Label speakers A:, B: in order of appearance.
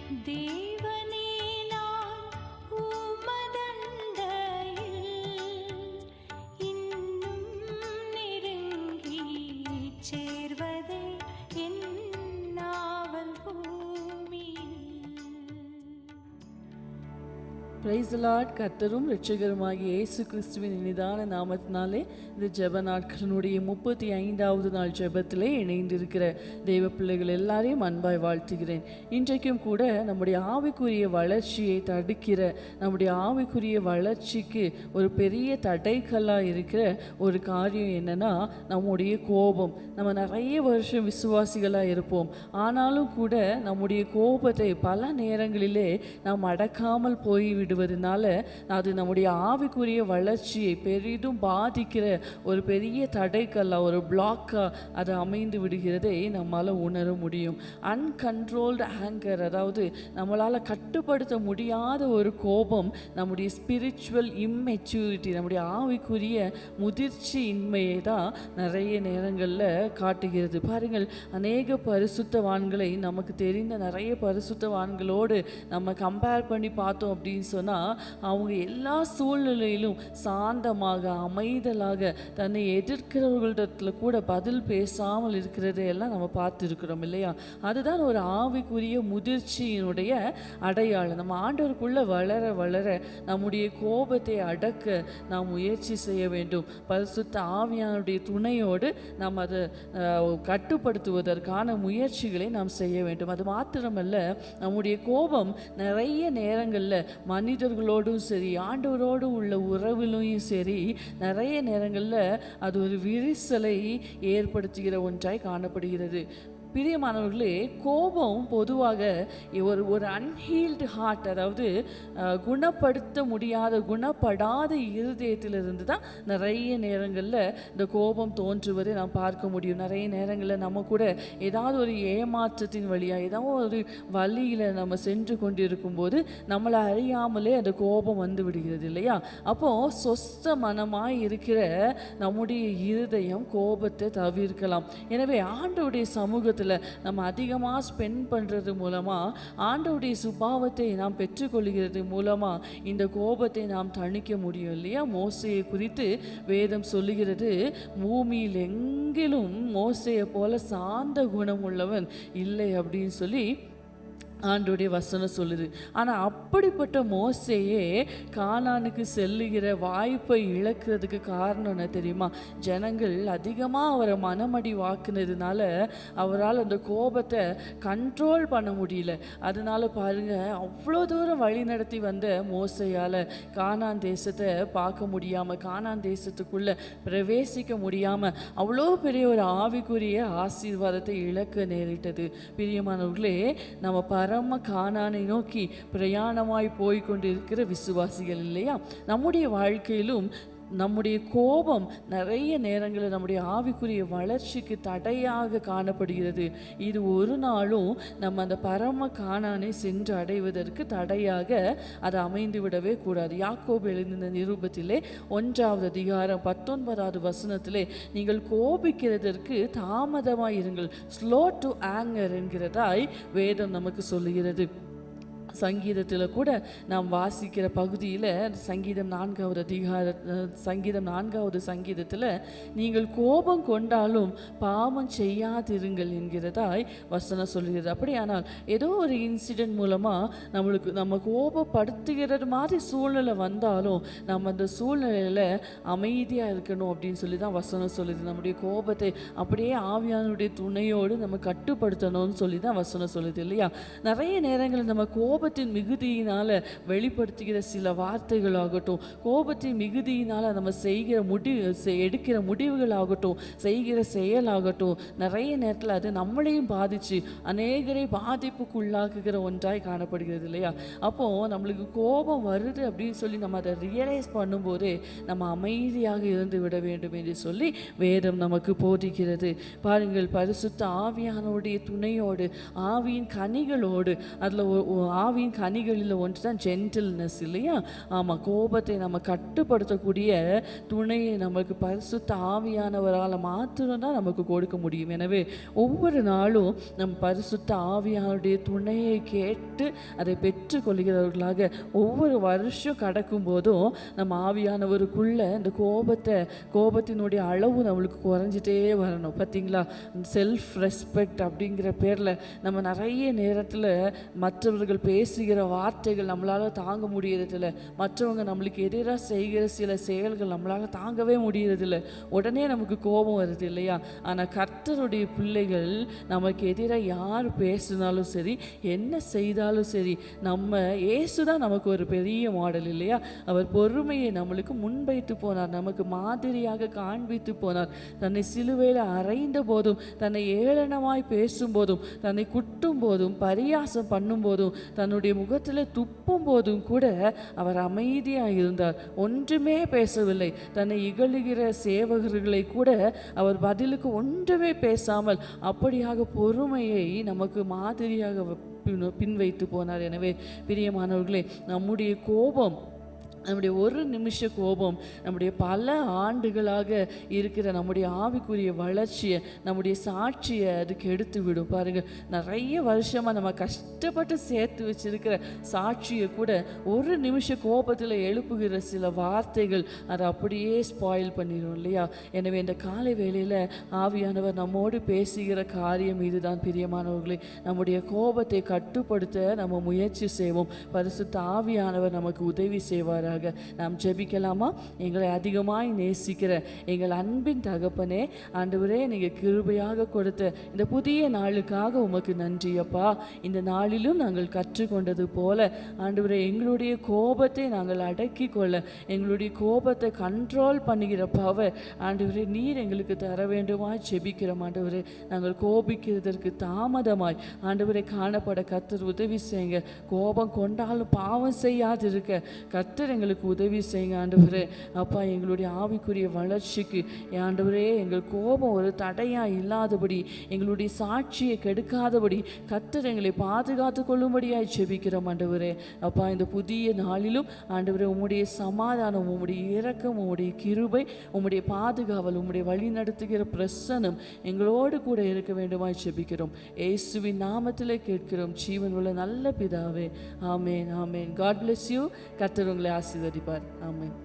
A: தேவனே நான் உமதண்டையில் இன்னும் நெருங்கிச் சேர்வதே என் நாவல் பூமியில்.
B: Praise the Lord. கர்த்தரும் இரட்சகருமாகிய இயேசு கிறிஸ்துவின் இனிதான நாமத்தினாலே இந்த ஜெப நாட்களினுடைய 35வது நாள் ஜெபத்திலே இணைந்திருக்கிற தெய்வ பிள்ளைகள் எல்லாரையும் அன்பாய் வாழ்த்துகிறேன். இன்றைக்கும் கூட நம்முடைய ஆவிக்குரிய வளர்ச்சியை தடுக்கிற, நம்முடைய ஆவிக்குரிய வளர்ச்சிக்கு ஒரு பெரிய தடைக்கல்லாக இருக்கிற ஒரு காரியம் என்னன்னா நம்முடைய கோபம். நம்ம நிறைய வருஷம் விசுவாசிகளாக இருப்போம், ஆனாலும் கூட நம்முடைய கோபத்தை பல நேரங்களிலே நாம் அடக்காமல் போய்விடுவதனால அது நம்முடைய ஆவிக்குரிய வளர்ச்சியை பெரிதும் பாதிக்கிற ஒரு பெரிய தடைக்கல்லாக, ஒரு பிளாக்காக அது அமைந்து விடுகிறதை நம்மால் உணர முடியும். அன்கண்ட்ரோல்டு ஆங்கர், அதாவது நம்மளால் கட்டுப்படுத்த முடியாத ஒரு கோபம் நம்முடைய ஸ்பிரிச்சுவல் இம்மெச்சூரிட்டி, நம்முடைய ஆவிக்குரிய முதிர்ச்சி இன்மையை தான் நிறைய நேரங்களில் காட்டுகிறது. பாருங்கள், அநேக பரிசுத்தவான்களை, நமக்கு தெரிந்த நிறைய பரிசுத்தவான்களோடு நம்ம கம்பேர் பண்ணி பார்த்தோம் அப்படின்னு சொன்னால் அவங்க எல்லா சூழ்நிலையிலும் சாந்தமாக அமைதலாக தன்னை எதிர்க்கிறவர்களிடத்துல கூட பதில் பேசாமல் இருக்கிறதையெல்லாம் நம்ம பார்த்துருக்கிறோம் இல்லையா? அதுதான் ஒரு ஆவிக்குரிய முதிர்ச்சியினுடைய அடையாளம். நம்ம ஆண்டவருக்குள்ளே வளர வளர நம்முடைய கோபத்தை அடக்க நாம் முயற்சி செய்ய வேண்டும். பரிசுத்த ஆவியானுடைய துணையோடு நாம் அதை கட்டுப்படுத்துவதற்கான முயற்சிகளை நாம் செய்ய வேண்டும். அது மாத்திரமல்ல, நம்முடைய கோபம் நிறைய நேரங்களில் மனிதர்களோடும் சரி, ஆண்டவரோடு உள்ள உறவிலும் சரி, நிறைய நேரங்களில் அது ஒரு விரிசலை ஏற்படுத்துகிற ஒன்றாய் காணப்படுகிறது. பிரியமானவர்களே, கோபம் பொதுவாக ஒரு அன்ஹீல்டு ஹார்ட், அதாவது குணப்படுத்த முடியாத, குணப்படாத இருதயத்திலிருந்து தான் நிறைய நேரங்களில் இந்த கோபம் தோன்றுவதை நாம் பார்க்க முடியும். நிறைய நேரங்களில் நம்ம கூட ஏதாவது ஒரு ஏமாற்றத்தின் வழியாக, ஏதாவது ஒரு வழியில் நம்ம சென்று கொண்டிருக்கும் போது நம்மளை அறியாமலே அந்த கோபம் வந்து விடுகிறது இல்லையா? அப்போது சொஸ்த மனமாய் இருக்கிற நம்முடைய இருதயம் கோபத்தை தவிர்க்கலாம். எனவே ஆண்டவருடைய சமூகத்தில் நம்ம அதிகமாக ஸ்பெண்ட் பண்ணுறது மூலமாக, ஆண்டவருடைய சுபாவத்தை நாம் பெற்றுக்கொள்கிறது மூலமாக இந்த கோபத்தை நாம் தணிக்க முடியும் இல்லையா? மோசேயை குறித்து வேதம் சொல்லுகிறது, பூமியில் எங்கிலும் மோசேயை போல சாந்த குணம் உள்ளவன் இல்லை அப்படின்னு சொல்லி ஆண்டோடைய வசனம் சொல்லுது. ஆனால் அப்படிப்பட்ட மோசேயே கானானுக்கு செல்லுகிற வாய்ப்பை இழக்கிறதுக்கு காரணம் என்ன தெரியுமா? ஜனங்கள் அதிகமாக அவரை மனமடி வாக்குனதுனால அவரால் அந்த கோபத்தை கண்ட்ரோல் பண்ண முடியல. அதனால பாருங்க, அவ்வளோ தூரம் வழி நடத்தி வந்த மோசையால் கானான் தேசத்தை பார்க்க முடியாமல், கானான் தேசத்துக்குள்ளே பிரவேசிக்க முடியாமல் அவ்வளோ பெரிய ஒரு ஆவிக்குரிய ஆசீர்வாதத்தை இழக்க நேரிட்டது. பிரியமானவர்களே, நம்ம பரம கானானை நோக்கி பிரயாணமாய் போய்கொண்டிருக்கிற விசுவாசிகள் இல்லையா? நம்முடைய வாழ்க்கையிலும் நம்முடைய கோபம் நிறைய நேரங்களில் நம்முடைய ஆவிக்குரிய வளர்ச்சிக்கு தடையாக காணப்படுகிறது. இது ஒரு நாளும் நம்ம அந்த பரம கானானை சென்று அடைவதற்கு தடையாக அது அமைந்து விடவே கூடாது. யாக்கோபு எழுதின நிருபத்திலே 1வது அதிகாரம் 19வது வசனத்திலே, நீங்கள் கோபிக்கிறதற்கு தாமதமாயிருங்கள், ஸ்லோ டு ஆங்கர் என்கிறதாய் வேதம் நமக்கு சொல்லுகிறது. சங்கீதத்தில் கூட நாம் வாசிக்கிற பகுதியில், சங்கீதம் 4வது சங்கீதத்தில், நீங்கள் கோபம் கொண்டாலும் பாவம் செய்யாதிருங்கள் என்கிறதாய் வசனம் சொல்கிறது. அப்படியானால் ஏதோ ஒரு இன்சிடென்ட் மூலமாக நம்ம கோபப்படுத்துகிறது மாதிரி சூழ்நிலை வந்தாலும் நம்ம அந்த சூழ்நிலையில் அமைதியாக இருக்கணும் அப்படின்னு சொல்லி தான் வசனம் சொல்லுது. நம்முடைய கோபத்தை அப்படியே ஆவியானுடைய துணையோடு நம்ம கட்டுப்படுத்தணும்னு சொல்லி தான் வசனம் சொல்லுது இல்லையா? நிறைய நேரங்களில் நம்ம கோபத்தின் மிகுதியினால் வெளிப்படுத்துகிற சில வார்த்தைகளாகட்டும், கோபத்தின் மிகுதியினால் நம்ம எடுக்கிற முடிவுகளாகட்டும், செய்கிற செயலாகட்டும், நிறைய நேரத்தில் அது நம்மளையும் பாதித்து அநேகரை பாதிப்புக்குள்ளாக்குகிற ஒன்றாய் காணப்படுகிறது இல்லையா? அப்போது நம்மளுக்கு கோபம் வருது அப்படின்னு சொல்லி நம்ம அதை ரியலைஸ் பண்ணும்போதே நம்ம அமைதியாக இருந்து விட வேண்டும் என்று சொல்லி வேதம் நமக்கு போதிக்கிறது. பாருங்கள், பரிசுத்த ஆவியானுடைய துணையோடு, ஆவியின் கனிகளோடு, அதில் ஆவியின் கனிகளில் ஒன்று தான் ஜென்டில்னஸ் இல்லையா? ஆமாம், கோபத்தை நம்ம கட்டுப்படுத்தக்கூடிய துணையை நமக்கு பரிசுத்த ஆவியானவரால் மாத்திரம்தான் நமக்கு கொடுக்க முடியும். எனவே ஒவ்வொரு நாளும் நம் பரிசுத்த ஆவியானுடைய துணையை கேட்டு அதை பெற்றுக்கொள்கிறவர்களாக ஒவ்வொரு வருஷம் கடக்கும் போதும் நம்ம ஆவியானவருக்குள்ள இந்த கோபத்தினுடைய அளவு நம்மளுக்கு குறைஞ்சிட்டே வரணும். பார்த்தீங்களா? செல்ஃப் ரெஸ்பெக்ட் அப்படிங்கிற பேரில் நம்ம நிறைய நேரத்தில் மற்றவர்கள் பேசுகிற வார்த்தைகள் நம்மளால் தாங்க முடியறதில்ல, மற்றவங்க நம்மளுக்கு எதிராக செய்கிற சில செயல்கள் நம்மளால் தாங்கவே முடியறதில்ல, உடனே நமக்கு கோபம் வருது இல்லையா? ஆனால் கர்த்தருடைய பிள்ளைகள் நமக்கு எதிராக யார் பேசினாலும் சரி, என்ன செய்தாலும் சரி, நம்ம இயேசு தான் நமக்கு ஒரு பெரிய மாடல் இல்லையா? அவர் பொறுமையை நம்மளுக்கு முன்வைத்து போனார், நமக்கு மாதிரியாக காண்பித்து போனார். தன்னை சிலுவையில் அறைந்த போதும், தன்னை ஏளனமாய் பேசும்போதும், தன்னை குட்டும் போதும், பரியாசம் பண்ணும் போதும், தன்னுடைய முகத்தில் துப்பும் போதும் கூட அவர் அமைதியாக இருந்தார், ஒன்றுமே பேசவில்லை. தன்னை இகழுகிற சேவகர்களை கூட அவர் பதிலுக்கு ஒன்றுமே பேசாமல் அப்படியாக பொறுமையை நமக்கு மாதிரியாக பின்வைத்து போனார். எனவே பிரியமானவர்களே, நம்முடைய கோபம், நம்முடைய ஒரு நிமிஷ கோபம் நம்முடைய பல ஆண்டுகளாக இருக்கிற நம்முடைய ஆவிக்குரிய வளர்ச்சியை, நம்முடைய சாட்சியை அதுக்கு எடுத்து விடும். பாருங்கள், நிறைய வருஷமாக நம்ம கஷ்டப்பட்டு சேர்த்து வச்சிருக்கிற சாட்சியை கூட ஒரு நிமிஷ கோபத்தில் எழுப்புகிற சில வார்த்தைகள் அதை அப்படியே ஸ்பாயில் பண்ணிடும் இல்லையா? எனவே இந்த காலை வேளையில் ஆவியானவர் நம்மோடு பேசுகிற காரியம் இதுதான் பிரியமானவர்களே. நம்முடைய கோபத்தை கட்டுப்படுத்த நம்ம முயற்சி செய்வோம். பரிசுத்த ஆவியானவர் நமக்கு உதவி செய்வாராக. நாம் ஜெபிக்கலாமா? எங்களை அதிகமாய் நேசிக்கிற எங்கள் அன்பின் தகப்பனே, ஆண்டவரே, நீங்கள் கிருபையாக கொடுத்த இந்த புதிய நாளுக்காக உமக்கு நன்றி அப்பா. இந்த நாளிலும் நாங்கள் கற்றுக்கொண்டது போல ஆண்டவரே, எங்களுடைய கோபத்தை நாங்கள் அடக்கி கொள்ள, எங்களுடைய கோபத்தை கண்ட்ரோல் பண்ணுகிற பவர் ஆண்டவரே நீர் எங்களுக்கு தர வேண்டுமா ஜெபிக்கிறோம். ஆண்டவரே, நாங்கள் கோபிக்கிறதற்கு தாமதமாய் ஆண்டவரை காணப்பட கர்த்தர் உதவி செய்யுங்க. கோபம் கொண்டாலும் பாவம் செய்யாதிருக்க கர்த்தர் எங்களுக்கு உதவி செய்யுங்க ஆண்டவரே. அப்பா, எங்களுடைய ஆவிக்குரிய வளர்ச்சிக்கு ஆண்டவரே எங்கள் கோபம் ஒரு தடையாக இல்லாதபடி, எங்களுடைய சாட்சியை கெடுக்காதபடி கர்த்தர் எங்களை பாதுகாத்து கொள்ளும்படியாய் ஜெபிக்கிறோம் ஆண்டவரே. அப்பா, இந்த புதிய நாளிலும் ஆண்டவரே உம்முடைய சமாதானம், உம்முடைய இரக்கம், உம்முடைய கிருபை, உம்முடைய பாதுகாவல், உம்முடைய வழி நடத்துகிற பிரசன்னம் எங்களோடு கூட இருக்க வேண்டுமாய் ஜெபிக்கிறோம். இயேசுவின் நாமத்திலே கேட்கிறோம் ஜீவன் உள்ள நல்ல பிதாவே. ஆமேன், ஆமேன். God bless you. கர்த்தர் உங்களை ஆசீர்வதிப்பார். ஆமென்.